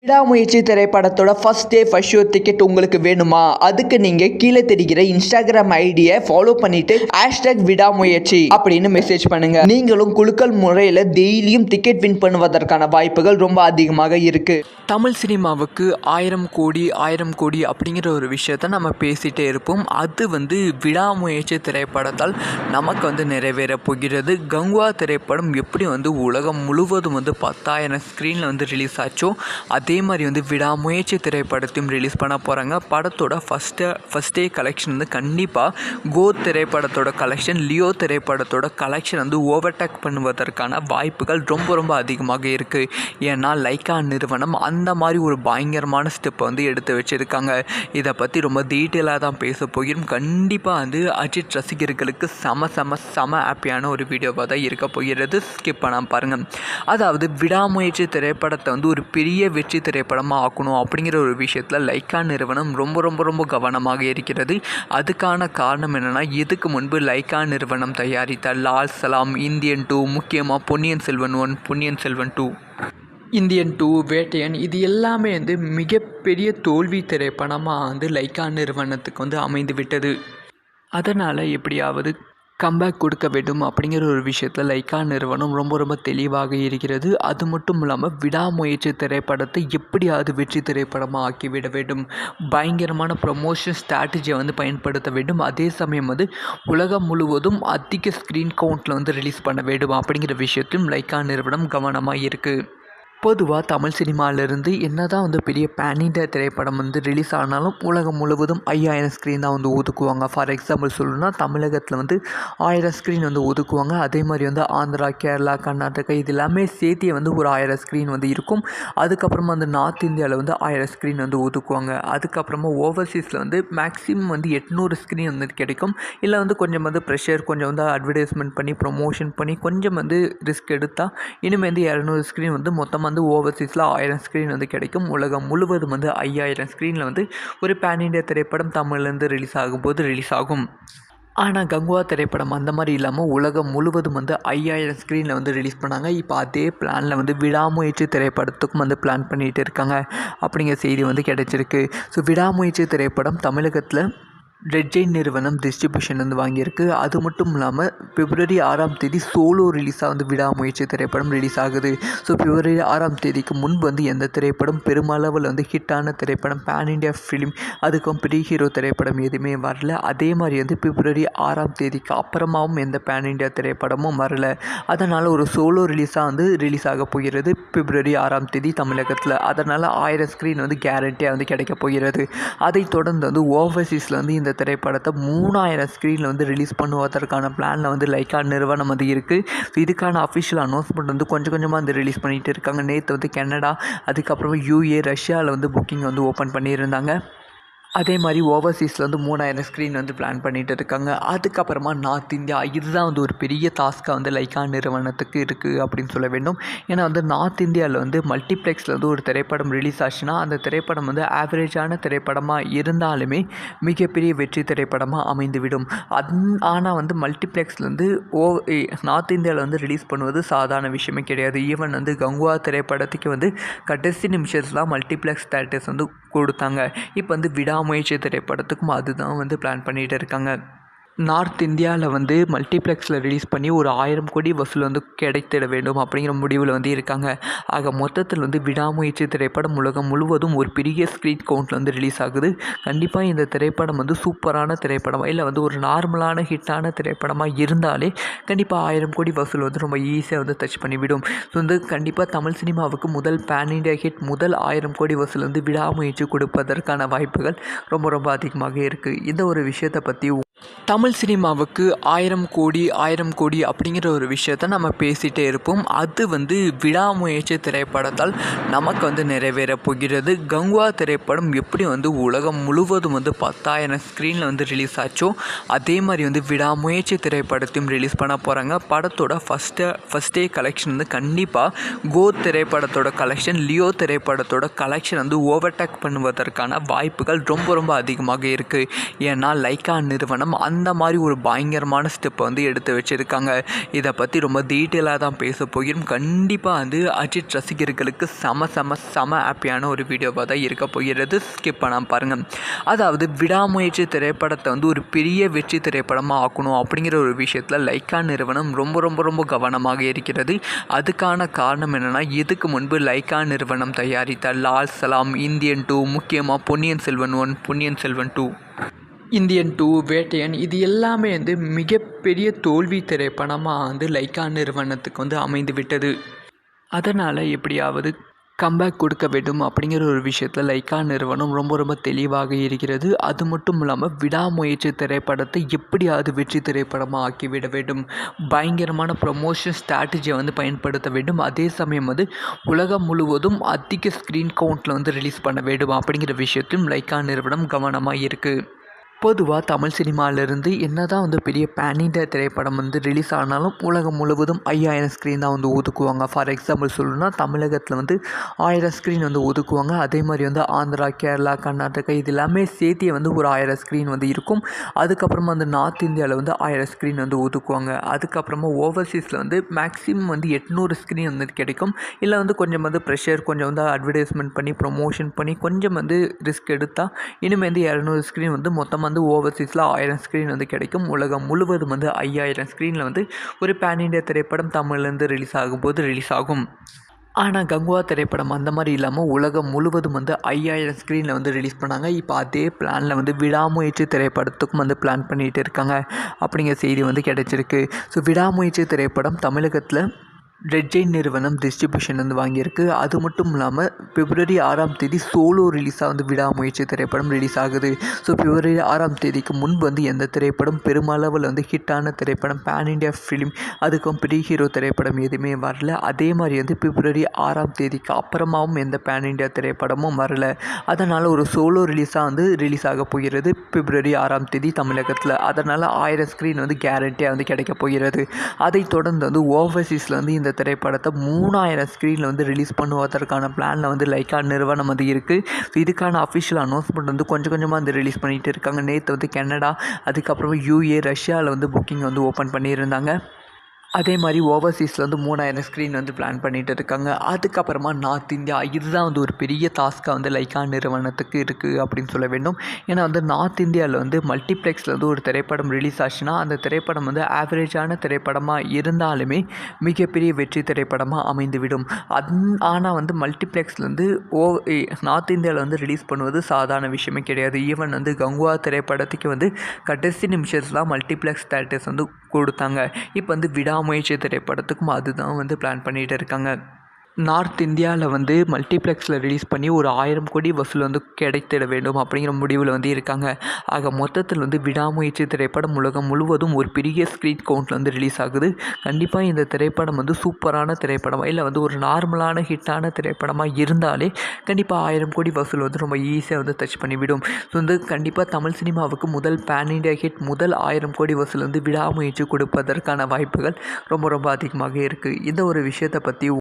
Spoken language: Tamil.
விடாமுயற்சி திரைப்படத்தோட first day first show ticket உங்களுக்கு வேணுமா? அதுக்கு நீங்க கீழே தெரிகிற இன்ஸ்டாகிராம் ஐடியை ஃபாலோ பண்ணிட்டு #விடாமுயற்சி அப்படின்னு மெசேஜ் பண்ணுங்க. நீங்களும் குலுக்கல் முறையில் டெய்லியும் டிக்கெட் வின் பண்ணுவதற்கான வாய்ப்புகள் ரொம்ப அதிகமாக இருக்கு. தமிழ் சினிமாவுக்கு 1000 கோடி 1000 கோடி அப்படிங்கிற ஒரு விஷயத்த நம்ம பேசிகிட்டே இருப்போம். அது விடாமுயற்சி திரைப்படத்தால் நமக்கு நிறைவேற போகிறது. கங்குவா திரைப்படம் எப்படி உலகம் முழுவதும் 10,000 ஸ்க்ரீனில் ரிலீஸ் ஆச்சோ அதே மாதிரி விடாமுயற்சி திரைப்படத்தையும் ரிலீஸ் பண்ண போகிறாங்க. படத்தோட ஃபஸ்ட் டே கலெக்ஷன் கண்டிப்பாக கோ திரைப்படத்தோட கலெக்ஷன், லியோ திரைப்படத்தோட கலெக்ஷன் ஓவர்டேக் பண்ணுவதற்கான வாய்ப்புகள் ரொம்ப ரொம்ப அதிகமாக இருக்குது. ஏன்னா லைக்கா நிறுவனம் அந்த மாதிரி ஒரு பயங்கரமான ஸ்டெப்பை எடுத்து வச்சுருக்காங்க. இதை பற்றி ரொம்ப டீட்டெயிலாக தான் பேச போகிறோம். கண்டிப்பாக அஜித் ரசிகர்களுக்கு செம ஹாப்பியான ஒரு வீடியோவாக தான் இருக்க போகிறது. ஸ்கிப் பண்ணாமல் பாருங்கள். அதாவது விடாமுயற்சி திரைப்படத்தை ஒரு பெரிய வெற்றி திரைப்படமாக ஆக்கணும் அப்படிங்கிற ஒரு விஷயத்தில் லைக்கா நிறுவனம் ரொம்ப கவனமாக இருக்கிறது. அதுக்கான காரணம் என்னென்னா, இதுக்கு முன்பு லைக்கா நிறுவனம் தயாரித்த லால் சலாம், இந்தியன் 2, முக்கியமாக பொன்னியின் செல்வன் 1, பொன்னியின் செல்வன் 2, இந்தியன் 2, வேட்டையன், இது எல்லாமே மிகப்பெரிய தோல்வி திரைப்படமாக லைக்கா நிறுவனத்துக்கு அமைந்து விட்டது. அதனால் எப்படியாவது கம்பேக் கொடுக்க வேண்டும் அப்படிங்கிற ஒரு விஷயத்தில் லைக்கா நிறுவனம் ரொம்ப தெளிவாக இருக்கிறது. அது மட்டும் இல்லாமல் விடாமுயற்சி திரைப்படத்தை எப்படியாவது வெற்றி திரைப்படமாக ஆக்கிவிட வேண்டும். பயங்கரமான ப்ரமோஷன் ஸ்ட்ராட்டஜியை பயன்படுத்த வேண்டும். அதே சமயம் உலகம் முழுவதும் அதிக ஸ்க்ரீன் கவுண்ட்டில் ரிலீஸ் பண்ண வேண்டும் அப்படிங்கிற விஷயத்திலும் லைக்கா நிறுவனம் கவனமாக இருக்குது. பொதுவாக தமிழ் சினிமாவிலிருந்து என்ன தான் பெரிய பேன் இண்டியா திரைப்படம் ரிலீஸ் ஆனாலும் உலகம் முழுவதும் 5000 ஸ்க்ரீன் தான் ஒதுக்குவாங்க. ஃபார் எக்ஸாம்பிள் சொல்லணும்னா தமிழகத்தில் 1000 ஸ்க்ரீன் ஒதுக்குவாங்க. அதே மாதிரி ஆந்திரா, கேரளா, கர்நாடகா இது எல்லாமே சேர்த்தி ஒரு 1000 ஸ்க்ரீன் இருக்கும். அதுக்கப்புறமா நார்த் இந்தியாவில் 1000 ஸ்க்ரீன் ஒதுக்குவாங்க. அதுக்கப்புறமா ஓவர்சீஸில் மேக்ஸிமம் 800 ஸ்க்ரீன் கிடைக்கும். இல்லை கொஞ்சம் ப்ரெஷர், கொஞ்சம் அட்வர்டைஸ்மெண்ட் பண்ணி ப்ரொமோஷன் பண்ணி கொஞ்சம் ரிஸ்க் எடுத்தால் இனிமேல் 200 ஸ்க்ரீன் மொத்தமாக ஓவர்சீஸில் 1000 ஸ்க்ரீன் கிடைக்கும். உலகம் முழுவதும் 5000 ஸ்க்ரீனில் ஒரு பேன் இண்டியா திரைப்படம் தமிழ்லேருந்து ரிலீஸ் ஆகும். ஆனால் கங்குவா திரைப்படம் அந்த மாதிரி இல்லாமல் உலகம் முழுவதும் 5000 ஸ்க்ரீனில் ரிலீஸ் பண்ணாங்க. இப்போ அதே பிளானில் விடாமுயற்சி திரைப்படத்துக்கும் பிளான் பண்ணிகிட்டு இருக்காங்க அப்படிங்கிற செய்தி கிடைச்சிருக்கு. ஸோ விடாமுயற்சி திரைப்படம் தமிழகத்தில் ரெட் ஜெயின் நிறுவனம் டிஸ்ட்ரிபியூஷன் வாங்கியிருக்கு. அது மட்டும் இல்லாமல் February 6 சோலோ ரிலீஸாக விடாமுயற்சி திரைப்படம் ரிலீஸ் ஆகுது. ஸோ February 6 முன்பு எந்த திரைப்படம் பெருமளவில் ஹிட்டான திரைப்படம் பேன் இண்டியா ஃபிலிம், அதுக்கும் பெரிய ஹீரோ திரைப்படம் எதுவுமே வரல. அதே மாதிரி February 6 அப்புறமாவும் எந்த பேன் இண்டியா திரைப்படமும் வரல. அதனால் ஒரு சோலோ ரிலீஸாக ரிலீஸ் ஆக போகிறது February 6 தமிழகத்தில். அதனால் 1000 ஸ்க்ரீன் கேரண்டியாக கிடைக்க போகிறது. அதைத் தொடர்ந்து ஓவர்சீஸில் இந்த திரைப்படத்தை 3000 ஸ்க்ரீனில் ரிலீஸ் பண்ணுவதற்கான பிளானில் லைக்கா நிறுவனம் இருக்குது. இதுக்கான அஃபிஷியல் அனௌன்ஸ்மெண்ட் கொஞ்சமாக ரிலீஸ் பண்ணிகிட்டு இருக்காங்க. நேற்று கனடா, அதுக்கப்புறமா UAE, ரஷ்யாவில் புக்கிங் ஓப்பன் பண்ணியிருந்தாங்க. அதே மாதிரி ஓவர்சீஸில் 3000 ஸ்க்ரீன் பிளான் பண்ணிகிட்டு இருக்காங்க. அதுக்கப்புறமா நார்த் இந்தியா, இதுதான் ஒரு பெரிய டாஸ்க்காக லைக்கா நிறுவனத்துக்கு இருக்குது அப்படின்னு சொல்ல வேண்டும். ஏன்னா நார்த் இந்தியாவில் மல்டிப்ளெக்ஸில் ஒரு திரைப்படம் ரிலீஸ் ஆச்சுன்னா அந்த திரைப்படம் ஆவரேஜான திரைப்படமாக இருந்தாலுமே மிகப்பெரிய வெற்றி திரைப்படமாக அமைந்துவிடும். ஆனால் மல்டிப்ளெக்ஸ்லேருந்து நார்த் இந்தியாவில் ரிலீஸ் பண்ணுவது சாதாரண விஷயமே கிடையாது. ஈவன் கங்குவா திரைப்படத்துக்கு கடைசி நிமிஷத்தில் மல்டிப்ளெக்ஸ் தேட்டர்ஸ் கொடுத்தாங்க. இப்போ விடாமுயற்சி திரைப்படத்துக்கும் அதுதான் பிளான் பண்ணிகிட்டு இருக்காங்க. நார்த் இந்தியாவில் மல்டிப்ளெக்ஸில் ரிலீஸ் பண்ணி ஒரு 1000 கோடி வசூல் கிடைத்திட வேண்டும் அப்படிங்கிற முடிவில் இருக்காங்க. ஆக மொத்தத்தில் விடாமுயற்சி திரைப்படம் உலகம் முழுவதும் ஒரு பெரிய ஸ்க்ரீன் கவுண்டில் ரிலீஸ் ஆகுது. கண்டிப்பாக இந்த திரைப்படம் சூப்பரான திரைப்படம், இல்லை ஒரு நார்மலான ஹிட்டான திரைப்படமாக இருந்தாலே கண்டிப்பாக 1000 கோடி வசூல் ரொம்ப ஈஸியாக டச் பண்ணிவிடும். ஸோ கண்டிப்பாக தமிழ் சினிமாவுக்கு முதல் பேன் இண்டியா ஹிட், முதல் 1000 கோடி வசூல் விடாமுயற்சி கொடுப்பதற்கான வாய்ப்புகள் ரொம்ப அதிகமாக இருக்குது. இந்த ஒரு விஷயத்தை பற்றி தமிழ் சினிமாவுக்கு 1000 கோடி 1000 கோடி அப்படிங்கிற ஒரு விஷயத்த நம்ம பேசிகிட்டே இருப்போம். அது விடாமுயற்சி திரைப்படத்தால் நமக்கு நிறைவேற போகிறது. கங்குவா திரைப்படம் எப்படி உலகம் முழுவதும் 10,000 ஸ்க்ரீனில் ரிலீஸ் ஆச்சோ அதே மாதிரி விடாமுயற்சி திரைப்படத்தையும் ரிலீஸ் பண்ண போகிறாங்க. படத்தோட ஃபஸ்ட் டே கலெக்ஷன் கண்டிப்பாக கோ திரைப்படத்தோட கலெக்ஷன், லியோ திரைப்படத்தோட கலெக்ஷன் ஓவர்டேக் பண்ணுவதற்கான வாய்ப்புகள் ரொம்ப அதிகமாக இருக்குது. ஏன்னா லைக்கா நிறுவனம் அந்த அந்த மாதிரி ஒரு பயங்கரமான ஸ்டெப்பை வந்து எடுத்து வச்சுருக்காங்க. இதை பற்றி ரொம்ப டீட்டெயிலாக தான் பேச போகிறோம். கண்டிப்பாக வந்து அஜித் ரசிகர்களுக்கு செம ஹாப்பியான ஒரு வீடியோவாக தான் இருக்க போகிறது. ஸ்கிப் பண்ணாமல் பாருங்கள். அதாவது விடாமுயற்சி திரைப்படத்தை வந்து ஒரு பெரிய வெற்றி திரைப்படமாக ஆக்கணும் அப்படிங்கிற ஒரு விஷயத்தில் லைக்கா நிறுவனம் ரொம்ப கவனமாக இருக்கிறது. அதுக்கான காரணம் என்னென்னா, இதுக்கு முன்பு லைக்கா நிறுவனம் தயாரித்த லால் சலாம், இந்தியன் 2, முக்கியமாக பொன்னியின் செல்வன் 1, பொன்னியின் செல்வன் 2, இந்தியன் 2, வேட்டையன், இது எல்லாமே வந்து மிகப்பெரிய தோல்வி திரைப்படமாக வந்து லைக்கா நிறுவனத்துக்கு வந்து அமைந்து விட்டது. அதனால் எப்படியாவது கம்பேக் கொடுக்க வேண்டும் அப்படிங்கிற ஒரு விஷயத்தில் லைக்கா நிறுவனம் ரொம்ப தெளிவாக இருக்கிறது. அது மட்டும் இல்லாமல் விடாமுயற்சி திரைப்படத்தை எப்படியாவது வெற்றி திரைப்படமாக ஆக்கிவிட வேண்டும். பயங்கரமான ப்ரமோஷன் ஸ்ட்ராட்டஜியை வந்து பயன்படுத்த வேண்டும். அதே சமயம் வந்து உலகம் முழுவதும் அதிக ஸ்க்ரீன் கவுண்ட்டில் வந்து ரிலீஸ் பண்ண வேண்டும் அப்படிங்கிற விஷயத்திலும் லைக்கா நிறுவனம் கவனமாக இருக்குது. பொதுவாக தமிழ் சினிமாவிலிருந்து என்ன தான் வந்து பெரிய பேன் இண்டியா திரைப்படம் வந்து ரிலீஸ் ஆனாலும் உலகம் முழுவதும் 5000 ஸ்க்ரீன் தான் வந்து ஒதுக்குவாங்க. ஃபார் எக்ஸாம்பிள் சொல்லணும்னா தமிழகத்தில் வந்து 1000 ஸ்க்ரீன் வந்து ஒதுக்குவாங்க. அதே மாதிரி வந்து ஆந்திரா, கேரளா, கர்நாடகா இது எல்லாமே சேர்த்தியே வந்து ஒரு 1000 ஸ்க்ரீன் வந்து இருக்கும். அதுக்கப்புறமா வந்து நார்த் இந்தியாவில் வந்து 1000 ஸ்க்ரீன் வந்து ஒதுக்குவாங்க. அதுக்கப்புறமா ஓவர்சீஸில் வந்து மேக்ஸிமம் வந்து 800 ஸ்க்ரீன் வந்து கிடைக்கும். இல்லை வந்து கொஞ்சம் வந்து ப்ரெஷர், கொஞ்சம் வந்து அட்வர்டைஸ்மெண்ட் பண்ணி ப்ரொமோஷன் பண்ணி கொஞ்சம் வந்து ரிஸ்க் எடுத்தால் இனிமேல் வந்து 200 ஸ்க்ரீன் வந்து மொத்தமாக வந்து ஓவர்சீஸில் 1000 ஸ்க்ரீன் வந்து கிடைக்கும். உலகம் முழுவதும் வந்து 5000 ஸ்க்ரீனில் வந்து ஒரு பேன் இண்டியா திரைப்படம் தமிழ்லேருந்து ரிலீஸ் ஆகும். ஆனால் கங்குவா திரைப்படம் அந்த மாதிரி இல்லாமல் உலகம் முழுவதும் வந்து 5000 ஸ்க்ரீனில் வந்து ரிலீஸ் பண்ணாங்க. இப்போ அதே பிளானில் வந்து விடாமுயற்சி திரைப்படத்துக்கும் வந்து பிளான் பண்ணிகிட்டு இருக்காங்க அப்படிங்கிற செய்தி வந்து கிடைச்சிருக்கு. ஸோ விடாமுயற்சி திரைப்படம் தமிழகத்தில் ரெட் ஜெயின் நிறுவனம் டிஸ்ட்ரிபியூஷன் வந்து வாங்கியிருக்கு. அது மட்டும் இல்லாமல் பிப்ரவரி 6ஆம் தேதி சோலோ ரிலீஸாக வந்து விடாமுயற்சி திரைப்படம் ரிலீஸ் ஆகுது. ஸோ பிப்ரவரி 6ஆம் தேதிக்கு முன்பு வந்து எந்த திரைப்படம் பெருமளவில் வந்து ஹிட்டான திரைப்படம் பேன் இண்டியா ஃபிலிம் அதுக்கும் பெரிய ஹீரோ திரைப்படம் எதுவுமே வரல. அதே மாதிரி வந்து பிப்ரவரி 6ஆம் தேதிக்கு அப்புறமாவும் எந்த பேன் இண்டியா திரைப்படமும் வரல. அதனால் ஒரு சோலோ ரிலீஸாக வந்து ரிலீஸ் ஆக போகிறது பிப்ரவரி 6ஆம் தேதி தமிழகத்தில். அதனால் 1000 ஸ்க்ரீன் வந்து கேரண்டியாக வந்து கிடைக்க போகிறது. அதைத் தொடர்ந்து வந்து ஓவர்சீஸில் வந்து இந்த திரைப்படத்தை 3000 ஸ்க்ரீனில் வந்து ரிலீஸ் பண்ணுவதற்கான பிளானில் வந்து லைக்கா நிறுவனம் வந்து இருக்குது. ஸோ இதுக்கான அஃபிஷியல் அனௌன்ஸ்மெண்ட் வந்து கொஞ்சமாக வந்து ரிலீஸ் பண்ணிகிட்டு இருக்காங்க. நேற்று வந்து கனடா, அதுக்கப்புறமா யூஏ, ரஷ்யாவில் வந்து புக்கிங் வந்து ஓப்பன் பண்ணியிருந்தாங்க. அதே மாதிரி ஓவர்சீஸில் வந்து 3000 ஸ்க்ரீன் வந்து பிளான் பண்ணிகிட்டு இருக்காங்க. அதுக்கப்புறமா நார்த் இந்தியா, இதுதான் வந்து ஒரு பெரிய டாஸ்க்காக வந்து லைக்கா நிறுவனத்துக்கு இருக்குது அப்படின்னு சொல்ல வேண்டும். ஏன்னா வந்து நார்த் இந்தியாவில் வந்து மல்டிப்ளெக்ஸில் வந்து ஒரு திரைப்படம் ரிலீஸ் ஆச்சுன்னா அந்த திரைப்படம் வந்து ஆவரேஜான திரைப்படமாக இருந்தாலுமே மிகப்பெரிய வெற்றி திரைப்படமாக அமைந்துவிடும். ஆனால் வந்து மல்டிப்ளெக்ஸில் வந்து நார்த் இந்தியாவில் வந்து ரிலீஸ் பண்ணுவது சாதாரண விஷயமே கிடையாது. ஈவன் வந்து கங்குவா திரைப்படத்துக்கு வந்து கடைசி நிமிஷத்தில் மல்டிப்ளெக்ஸ் தேட்டர்ஸ் வந்து கொடுத்தாங்க. இப்போ வந்து விடாமுயற்சி திரைப்படத்துக்கும் அதுதான் வந்து பிளான் பண்ணிகிட்டு இருக்காங்க. நார்த் இந்தியாவில் வந்து மல்டிப்ளெக்ஸில் ரிலீஸ் பண்ணி ஒரு 1000 கோடி வசூல் வந்து கிடைத்திட வேண்டும் அப்படிங்கிற முடிவில் வந்து இருக்காங்க. ஆக மொத்தத்தில் வந்து விடாமுயற்சி திரைப்படம் உலகம் முழுவதும் ஒரு பெரிய ஸ்க்ரீன் கவுண்டில் வந்து ரிலீஸ் ஆகுது. கண்டிப்பாக இந்த திரைப்படம் வந்து சூப்பரான திரைப்படமாக இல்லை வந்து ஒரு நார்மலான ஹிட்டான திரைப்படமாக இருந்தாலே கண்டிப்பாக 1000 கோடி வசூல் வந்து ரொம்ப ஈஸியாக வந்து டச் பண்ணிவிடும். ஸோ வந்து கண்டிப்பாக தமிழ் சினிமாவுக்கு முதல் பேன் இண்டியா ஹிட், முதல் 1000 கோடி வசூல் வந்து விடாமுயற்சி கொடுப்பதற்கான வாய்ப்புகள் ரொம்ப அதிகமாக இருக்குது. இந்த ஒரு விஷயத்தை பற்றி